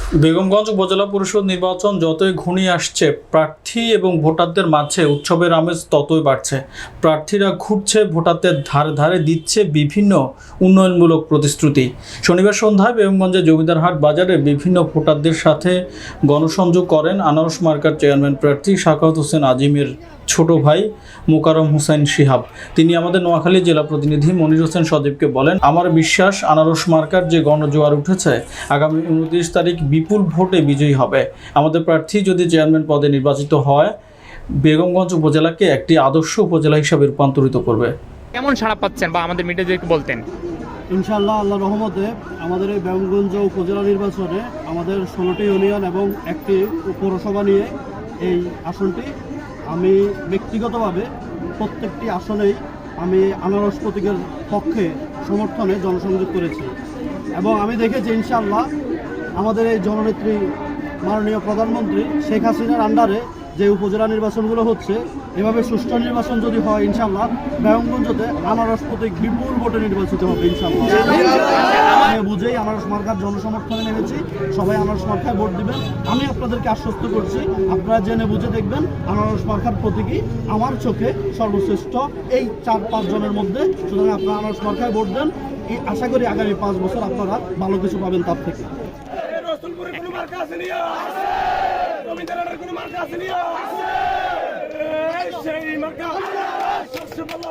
বেগমগঞ্জ উপজেলা পরিষদ নির্বাচন যতই ঘনিয়ে আসছে, প্রার্থী এবং ভোটারদের মাঝে উৎসবের আমেজ ততই বাড়ছে। প্রার্থীরা ঘুরছে, ভোটারদের ধারে ধারে দিচ্ছে বিভিন্ন উন্নয়নমূলক প্রতিশ্রুতি। শনিবার সন্ধ্যায় বেগমগঞ্জের জমিদারহাট বাজারে বিভিন্ন ভোটারদের সাথে গণসংযোগ করেন আনারস মার্কার চেয়ারম্যান প্রার্থী সাখাওয়াত হোসেন আজিমের ছোট ভাই মোকাররম হোসেন শিহাব। তিনি আমাদের নোয়াখালী জেলা প্রতিনিধি মনির হোসেন সজীবকে বলেন, আমার বিশ্বাস আনারস মার্কার যে গণজোয়ার উঠেছে, আগামী 29 তারিখ বিপুল ভোটে বিজয়ী হবে। আমাদের প্রার্থী যদি চেয়ারম্যান পদে নির্বাচিত হয়, বেগমগঞ্জ উপজেলাকে একটি আদর্শ উপজেলা হিসাবে রূপান্তরিত করবে। কেমন সাড়া পাচ্ছেন বা আমাদের মিডিয়াদেরকে বলতেন? ইনশাআল্লাহ, আল্লাহ রহমতে আমাদের এই বেগমগঞ্জ উপজেলা নির্বাচনে আমাদের 16টি ইউনিয়ন এবং একটি পৌরসভা নিয়ে এই আসনটি আমি ব্যক্তিগতভাবে প্রত্যেকটি আসনেই আমি আনারস প্রতীকের পক্ষে সমর্থনে জনসংযোগ করেছি এবং আমি দেখেছি ইনশাআল্লাহ আমাদের এই জননেত্রী মাননীয় প্রধানমন্ত্রী শেখ হাসিনার আন্ডারে যে উপজেলা নির্বাচনগুলো হচ্ছে, এভাবে সুষ্ঠু নির্বাচন যদি হয় ইনশাআল্লাহ বেগমগঞ্জতে আনারস প্রতীক বিপুল ভোটে নির্বাচিত হবে ইনশাআল্লাহ। আমি বুঝেই আনারস মার্কার জনসমর্থনে নেমেছি, সবাই আনারস মার্কায় ভোট দিবেন। আমি আপনাদেরকে আশ্বস্ত করছি, আপনারা জেনে বুঝে দেখবেন আনারস মার্কার প্রতীকই আমার চোখে সর্বশ্রেষ্ঠ এই 4-5 জনের মধ্যে। সুতরাং আপনারা আনারস মার্কায় ভোট দেন, এই আশা করি আগামী 5 বছর আপনারা ভালো কিছু পাবেন তার থেকে। কোনো মার্কা আছে নিয়া সেই মার্কা সবচেয়ে ভালো।